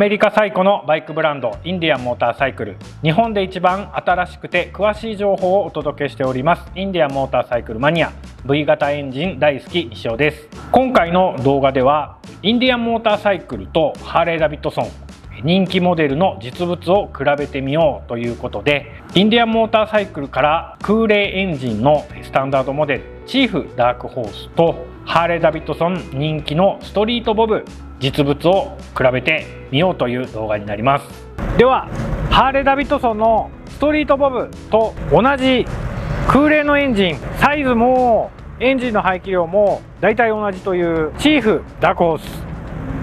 メリカ最古のバイクブランドインディアンモーターサイクル、日本で一番新しくて詳しい情報をお届けしておりますインディアンモーターサイクルマニア V 型エンジン大好き西尾です。今回の動画ではインディアンモーターサイクルとハーレーダビッドソン人気モデルの実物を比べてみようということで、インディアンモーターサイクルから空冷エンジンのスタンダードモデルチーフダークホースとハーレーダビッドソン人気のストリートボブ実物を比べてみようという動画になります。ではハーレーダビッドソンのストリートボブと同じ空冷のエンジン、サイズもエンジンの排気量も大体同じというチーフダークホース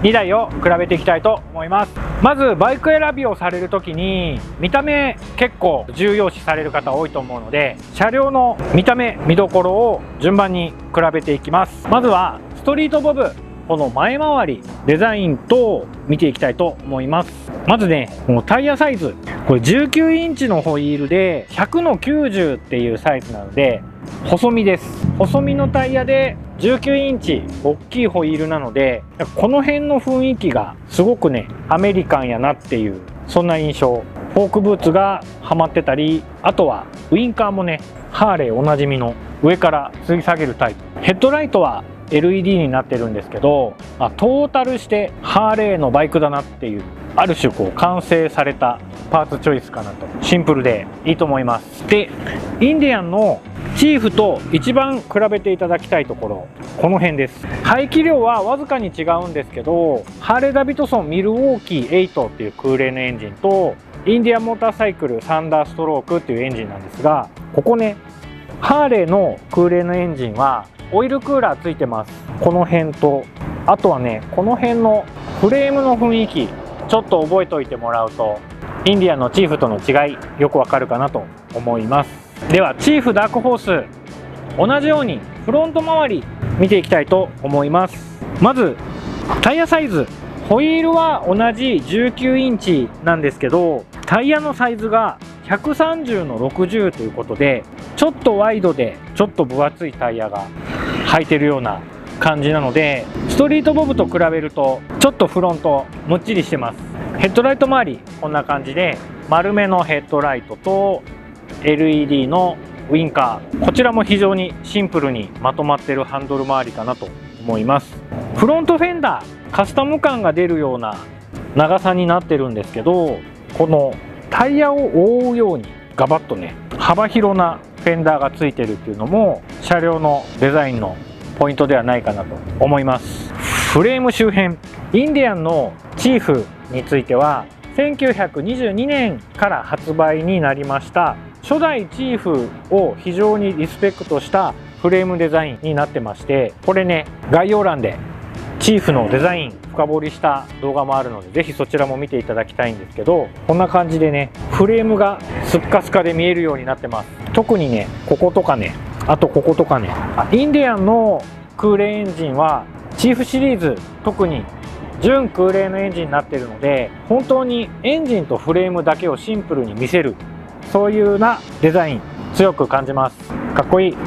2台を比べていきたいと思います。まずバイク選びをされる時に見た目結構重要視される方多いと思うので、車両の見た目見どころを順番に比べていきます。まずはストリートボブ、この前回りデザインと見ていきたいと思います。まずね、このタイヤサイズ、これ19インチのホイールで100の90っていうサイズなので細身です。細身のタイヤで19インチ大きいホイールなので、この辺の雰囲気がすごくねアメリカンやなっていう、そんな印象。フォークブーツがはまってたり、あとはウインカーもねハーレーおなじみの上から吊り下げるタイプ。ヘッドライトは LED になってるんですけど、トータルしてハーレーのバイクだなっていう、ある種こう完成されたパーツチョイスかなと。シンプルでいいと思います。でインディアンのチーフと一番比べていただきたいところ、この辺です。排気量はわずかに違うんですけど、ハーレーダビッドソンミルウォーキー8っていう空冷のエンジンとインディアンモーターサイクルサンダーストロークっていうエンジンなんですが、ここねハーレーの空冷のエンジンはオイルクーラーついてます。この辺と、あとはねこの辺のフレームの雰囲気ちょっと覚えておいてもらうとインディアンのチーフとの違いよくわかるかなと思います。ではチーフダークホース、同じようにフロント周り見ていきたいと思います。まずタイヤサイズ、ホイールは同じ19インチなんですけど、タイヤのサイズが130の60ということで、ちょっとワイドでちょっと分厚いタイヤが履いてるような感じなので、ストリートボブと比べるとちょっとフロントもっちりしてます。ヘッドライト周りこんな感じで、丸めのヘッドライトと LED のウインカー、こちらも非常にシンプルにまとまってるハンドル周りかなと思います。フロントフェンダーカスタム感が出るような長さになってるんですけど、このタイヤを覆うようにガバッとね幅広なフェンダーがついてるっていうのも車両のデザインのポイントではないかなと思います。フレーム周辺、インディアンのチーフについては1922年から発売になりました初代チーフを非常にリスペクトしたフレームデザインになってまして、これね概要欄でチーフのデザイン深掘りした動画もあるので、ぜひそちらも見ていただきたいんですけど、こんな感じでねフレームがスッカスカで見えるようになってます。特にねこことかね、あとこことかね、インディアンの空冷エンジンはチーフシリーズ特に純空冷のエンジンになっているので、本当にエンジンとフレームだけをシンプルに見せる、そういうなデザイン強く感じます。かっこいい。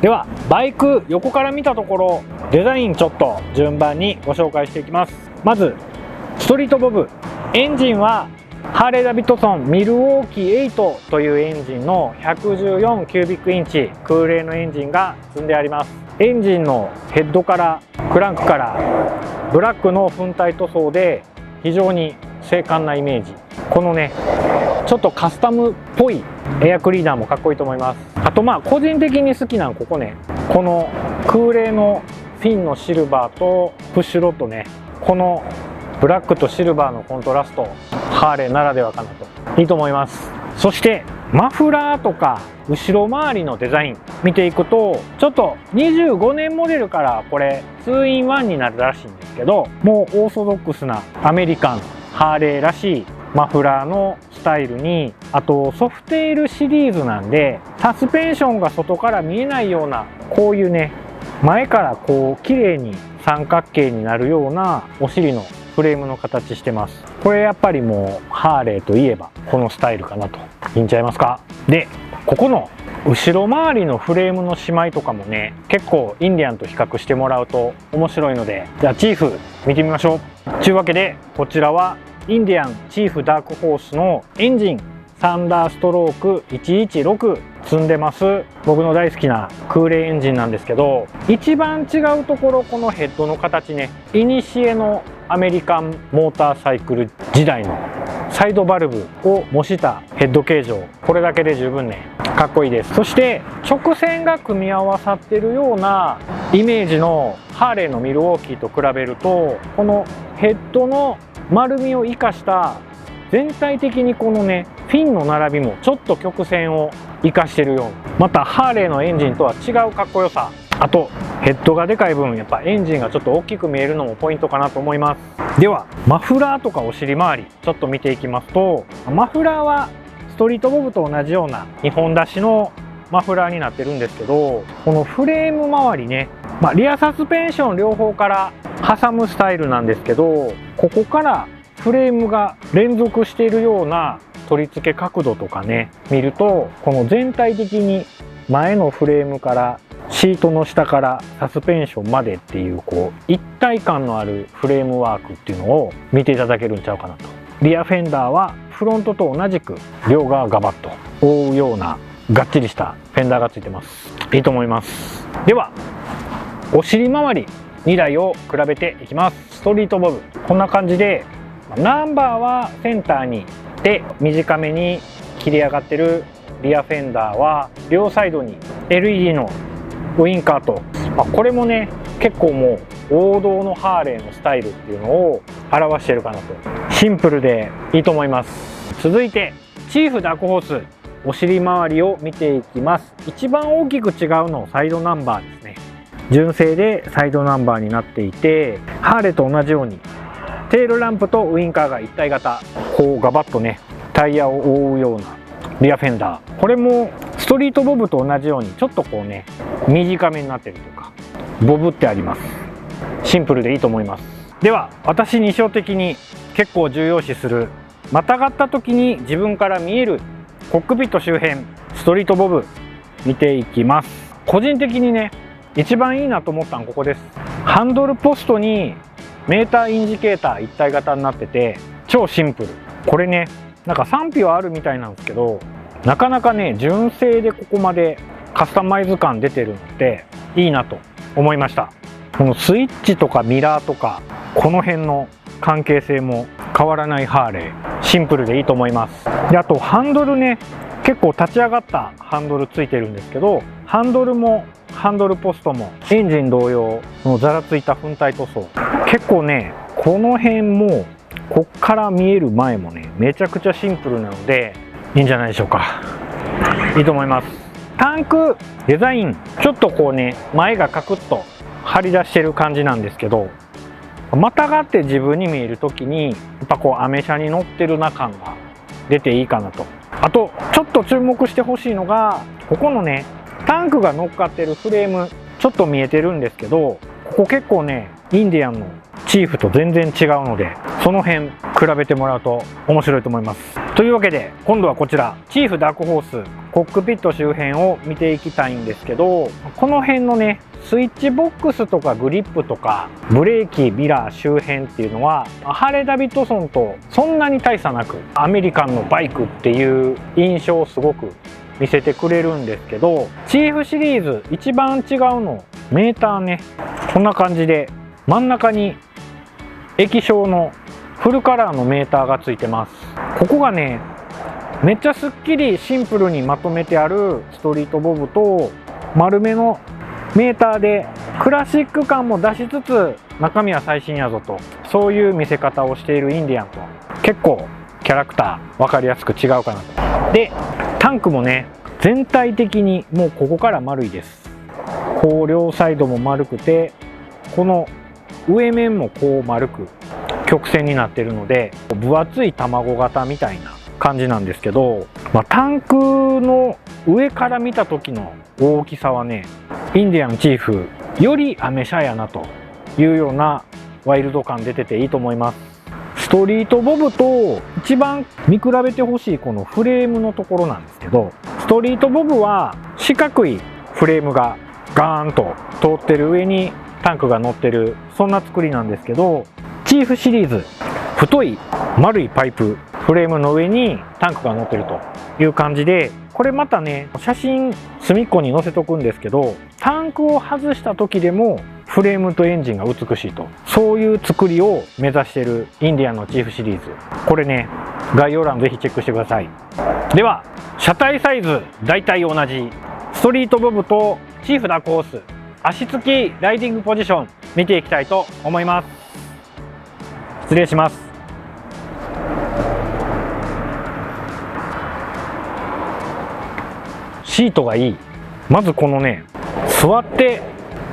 ではバイク横から見たところ、デザインちょっと順番にご紹介していきます。まずストリートボブ、エンジンはハーレーダビッドソンミルウォーキー8というエンジンの114キュービックインチ空冷のエンジンが積んであります。エンジンのヘッドからクランクからブラックの粉体塗装で非常に精悍なイメージ。このねちょっとカスタムっぽいエアクリーナーもかっこいいと思います。あと個人的に好きなのここね、この空冷のフィンのシルバーとプッシュロッドね、このブラックとシルバーのコントラスト、ハーレーならではかなと、いいと思います。そしてマフラーとか後ろ回りのデザイン見ていくと、ちょっと25年モデルからこれ 2-in-1 になるらしいんですけど、もうオーソドックスなアメリカンハーレーらしいマフラーのスタイルに、あとソフテイルシリーズなんでサスペンションが外から見えないような、こういうね前からこう綺麗に三角形になるようなお尻のフレームの形してます。これやっぱりもうハーレーといえばこのスタイルかなと。いいんちゃいますか。でここの後ろ回りのフレームのしまいとかもね結構インディアンと比較してもらうと面白いので、じゃあチーフ見てみましょう。というわけでこちらはインディアンチーフダークホースのエンジンサンダーストローク116積んでます。僕の大好きな空冷エンジンなんですけど、一番違うところ、このヘッドの形ね、いにしえのアメリカンモーターサイクル時代のサイドバルブを模したヘッド形状、これだけで十分ねかっこいいです。そして直線が組み合わさってるようなイメージのハーレーのミルウォーキーと比べると、このヘッドの丸みを生かした全体的にこのねフィンの並びもちょっと曲線を生かしてるような、またハーレーのエンジンとは違うかっこよさ、あとヘッドがでかい分やっぱエンジンがちょっと大きく見えるのもポイントかなと思います。ではマフラーとかお尻周りちょっと見ていきますと、マフラーはストリートボブと同じような2本出しのマフラーになってるんですけど、このフレーム周りね、リアサスペンション両方から挟むスタイルなんですけど、ここからフレームが連続しているような取り付け角度とかね見ると、この全体的に前のフレームからシートの下からサスペンションまでっていうこう一体感のあるフレームワークっていうのを見ていただけるんちゃうかなと。リアフェンダーはフロントと同じく両側ガバッと覆うようながっちりしたフェンダーがついてます。いいと思います。ではお尻周り2台を比べていきます。ストリートボブこんな感じで、ナンバーはセンターにで短めに切り上がってるリアフェンダーは両サイドに LED のウインカーと、これもね結構もう王道のハーレーのスタイルっていうのを表してるかなと。シンプルでいいと思います。続いてチーフダークホースお尻周りを見ていきます。一番大きく違うのサイドナンバーですね。純正でサイドナンバーになっていて、ハーレーと同じようにテールランプとウインカーが一体型、こうガバッとねタイヤを覆うようなリアフェンダー、これもストリートボブと同じようにちょっとこうね短めになってるというかボブってあります。シンプルでいいと思います。では私印象的に結構重要視する、またがった時に自分から見えるコックピット周辺ストリートボブ見ていきます。個人的にね一番いいなと思ったのここです。ハンドルポストにメーターインジケーター一体型になってて超シンプル。これねなんか賛否はあるみたいなんですけど、なかなかね純正でここまでカスタマイズ感出てるのっていいなと思いました。このスイッチとかミラーとかこの辺の関係性も変わらないハーレー、シンプルでいいと思います。であとハンドルね、結構立ち上がったハンドルついてるんですけど、ハンドルもハンドルポストもエンジン同様のざらついた粉体塗装、結構ねこの辺もこっから見える前もねめちゃくちゃシンプルなのでいいんじゃないでしょうか。いいと思います。タンクデザインちょっとこうね前がカクッと張り出してる感じなんですけど、またがって自分に見える時にやっぱこうアメ車に乗ってるな感が出ていいかなと。あとちょっと注目してほしいのが、ここのねタンクが乗っかってるフレームちょっと見えてるんですけど、ここ結構ねインディアンのチーフと全然違うので、その辺比べてもらうと面白いと思います。というわけで今度はこちらチーフダークホースコックピット周辺を見ていきたいんですけど、この辺のねスイッチボックスとかグリップとかブレーキミラー周辺っていうのはハーレーダビッドソンとそんなに大差なくアメリカンのバイクっていう印象をすごく見せてくれるんですけど、チーフシリーズ一番違うのメーターね、こんな感じで真ん中に液晶のフルカラーのメーターがついてます。ここがねめっちゃすっきりシンプルにまとめてあるストリートボブと、丸めのメーターでクラシック感も出しつつ中身は最新やぞと、そういう見せ方をしているインディアンと結構キャラクター分かりやすく違うかなと。でタンクもね全体的にもうここから丸いです。こう両サイドも丸くて、この上面もこう丸く曲線になってるので分厚い卵型みたいな感じなんですけど、タンクの上から見た時の大きさはねインディアンチーフよりアメ車やなというようなワイルド感出てていいと思います。ストリートボブと一番見比べてほしいこのフレームのところなんですけど、ストリートボブは四角いフレームがガーンと通ってる上にタンクが乗ってる、そんな作りなんですけど、チーフシリーズ太い丸いパイプフレームの上にタンクが乗ってるという感じで、これまたね写真隅っこに載せとくんですけど、タンクを外した時でもフレームとエンジンが美しいと、そういう作りを目指しているインディアンのチーフシリーズ、これね概要欄ぜひチェックしてください。では車体サイズ大体同じストリートボブとチーフダークホース足つきライディングポジション見ていきたいと思います。失礼します。シートがいい。まずこのね座って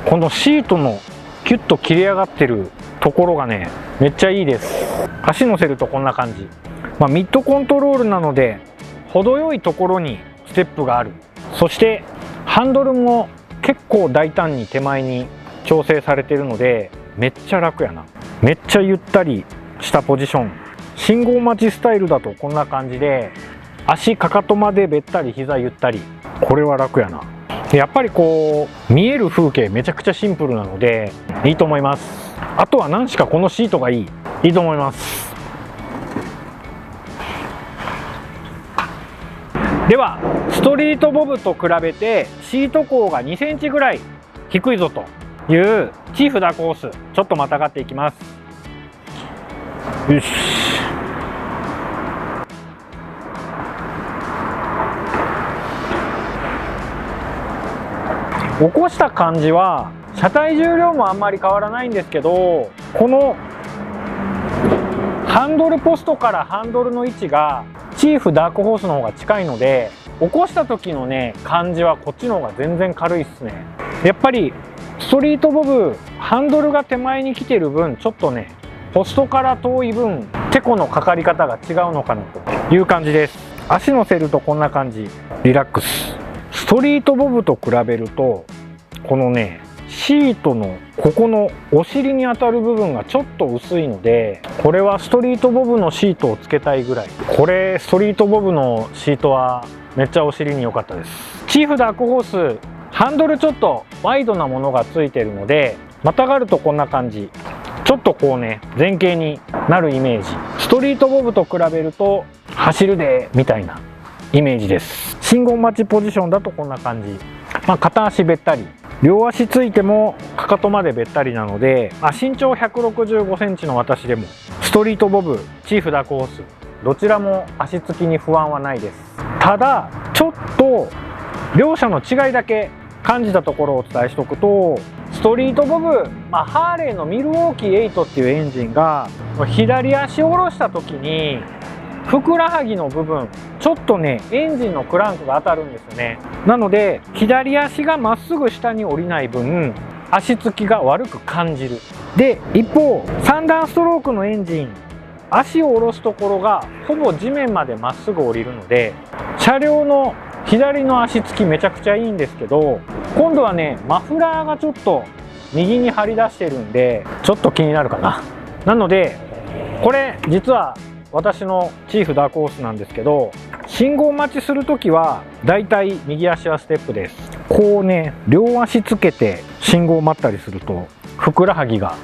このシートのキュッと切れ上がってるところがねめっちゃいいです。足乗せるとこんな感じ、ミッドコントロールなので程よいところにステップがある。そしてハンドルも結構大胆に手前に調整されているのでめっちゃ楽やな。めっちゃゆったりしたポジション。信号待ちスタイルだとこんな感じで足かかとまでべったり、膝ゆったり、これは楽やな。やっぱりこう見える風景めちゃくちゃシンプルなのでいいと思います。あとは何しかこのシートがいいと思います。ではストリートボブと比べてシート高が2センチぐらい低いぞというチーフダークホース、ちょっとまたがっていきます。よし。起こした感じは車体重量もあんまり変わらないんですけど、このハンドルポストからハンドルの位置がチーフダークホースの方が近いので、起こした時のね感じはこっちの方が全然軽いっすね。やっぱりストリートボブハンドルが手前に来てる分ちょっとねポストから遠い分テコのかかり方が違うのかなという感じです。足乗せるとこんな感じ、リラックス。ストリートボブと比べるとこのねシートのここのお尻に当たる部分がちょっと薄いので、これはストリートボブのシートをつけたいぐらい。これストリートボブのシートはめっちゃお尻に良かったです。チーフダークホースハンドルちょっとワイドなものがついてるので、またがるとこんな感じ、ちょっとこうね前傾になるイメージ。ストリートボブと比べると走るでみたいなイメージです。信号待ちポジションだとこんな感じ、片足べったり、両足ついてもかかとまでべったりなので、身長165センチの私でもストリートボブチーフダークホースどちらも足つきに不安はないです。ただちょっと両者の違いだけ感じたところをお伝えしておくと、ストリートボブ、ハーレーのミルウォーキー8っていうエンジンが左足を下ろした時にふくらはぎの部分ちょっとねエンジンのクランクが当たるんですよね。なので左足がまっすぐ下に降りない分足つきが悪く感じる。で一方3段ストロークのエンジン、足を下ろすところがほぼ地面までまっすぐ降りるので車両の左の足つきめちゃくちゃいいんですけど、今度はねマフラーがちょっと右に張り出してるんでちょっと気になるかな。なのでこれ実は私のチーフダークホースなんですけど、信号待ちする時はだいたい右足はステップです。こうね両足つけて信号待ったりするとふくらはぎが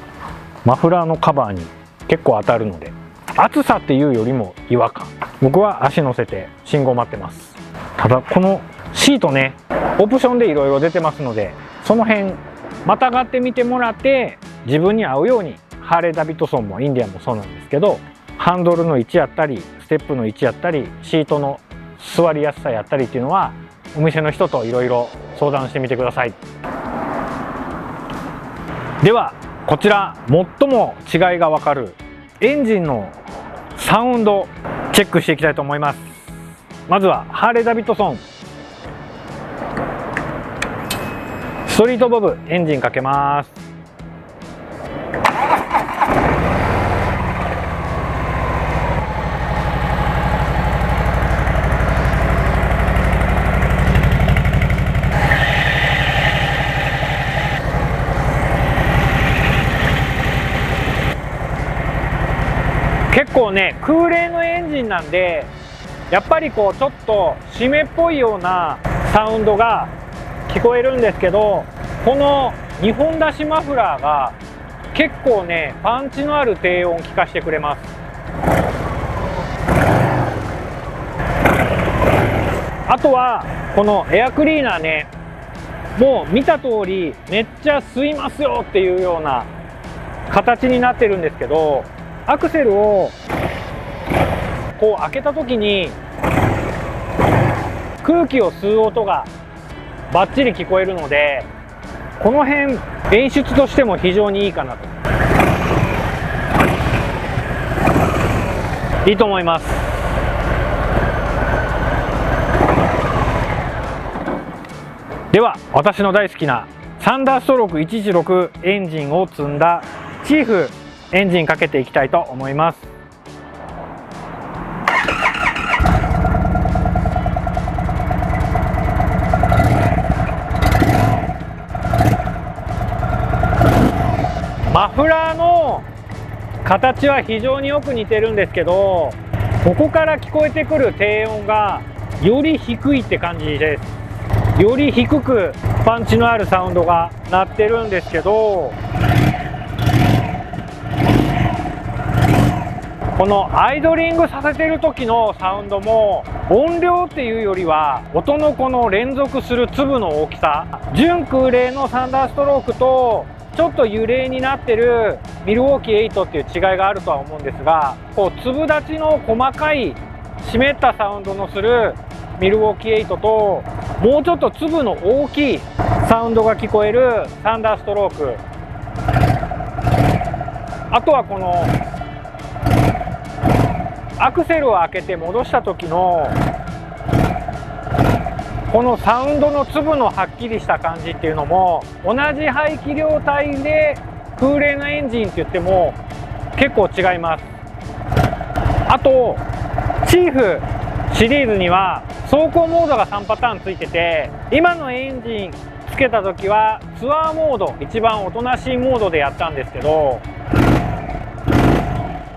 マフラーのカバーに結構当たるので、暑さっていうよりも違和感。僕は足乗せて信号待ってます。ただこのシートねオプションでいろいろ出てますので、その辺またがってみてもらって自分に合うように、ハーレーダビッドソンもインディアンもそうなんですけど、ハンドルの位置やったりステップの位置やったりシートの座りやすさやったりっていうのはお店の人といろいろ相談してみてください。ではこちら最も違いが分かるエンジンのサウンドチェックしていきたいと思います。まずはハーレーダビッドソンストリートボブエンジンかけます。結構ね空冷のエンジンなんでやっぱりこうちょっと湿っぽいようなサウンドが聞こえるんですけど、この2本出しマフラーが結構ねパンチのある低音を聞かせてくれます。あとはこのエアクリーナーね、もう見た通りめっちゃ吸いますよっていうような形になってるんですけど、アクセルをこう開けた時に空気を吸う音がバッチリ聞こえるので、この辺演出としても非常にいいかなと、いいと思います。では私の大好きなサンダーストローク116エンジンを積んだチーフエンジンかけていきたいと思います。マフラーの形は非常によく似てるんですけど、ここから聞こえてくる低音がより低いって感じです。より低くパンチのあるサウンドが鳴ってるんですけど、このアイドリングさせてる時のサウンドも音量っていうよりは音のこの連続する粒の大きさ、純空冷のサンダーストロークとちょっと揺れになってるミルウォーキー8っていう違いがあるとは思うんですが、こう粒立ちの細かい湿ったサウンドのするミルウォーキー8と、もうちょっと粒の大きいサウンドが聞こえるサンダーストローク、あとはこのアクセルを開けて戻した時のこのサウンドの粒のはっきりした感じっていうのも、同じ排気量帯で空冷のエンジンって言っても結構違います。あとチーフシリーズには走行モードが3パターンついてて、今のエンジンつけた時はツアーモード、一番おとなしいモードでやったんですけど、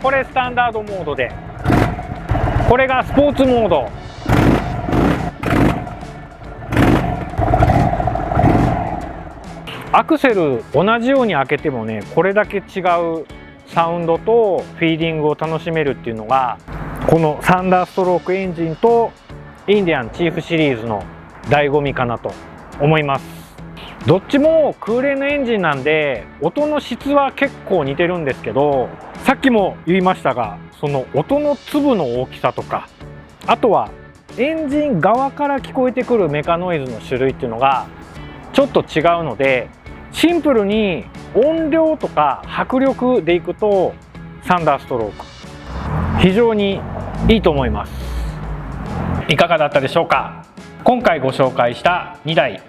これスタンダードモードで、これがスポーツモード。アクセル同じように開けてもね、これだけ違うサウンドとフィーリングを楽しめるっていうのが、このサンダーストロークエンジンとインディアンチーフシリーズの醍醐味かなと思います。どっちも空冷のエンジンなんで音の質は結構似てるんですけど、さっきも言いましたが、その音の粒の大きさとか、あとはエンジン側から聞こえてくるメカノイズの種類っていうのがちょっと違うので、シンプルに音量とか迫力でいくとサンダーストローク非常にいいと思います。いかがだったでしょうか。今回ご紹介した2台、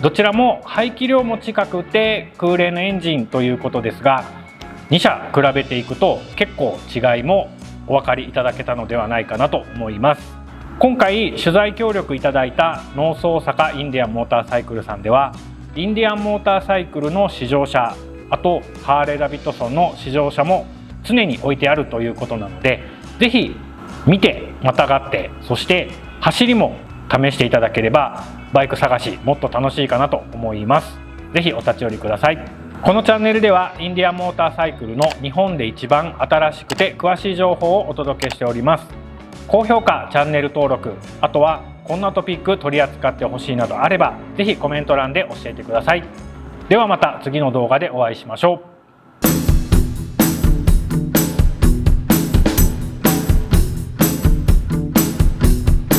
どちらも排気量も近くて空冷のエンジンということですが、2社比べていくと結構違いもお分かりいただけたのではないかなと思います。今回取材協力いただいたノース大阪インディアンモーターサイクルさんでは、インディアンモーターサイクルの試乗車、あとハーレーダビッドソンの試乗車も常に置いてあるということなので、ぜひ見てまたがって、そして走りも試していただければバイク探しもっと楽しいかなと思います。ぜひお立ち寄りください。このチャンネルではインディアンモーターサイクルの日本で一番新しくて詳しい情報をお届けしております。高評価、チャンネル登録、あとはこんなトピック取り扱ってほしいなどあればぜひコメント欄で教えてください。ではまた次の動画でお会いしましょう。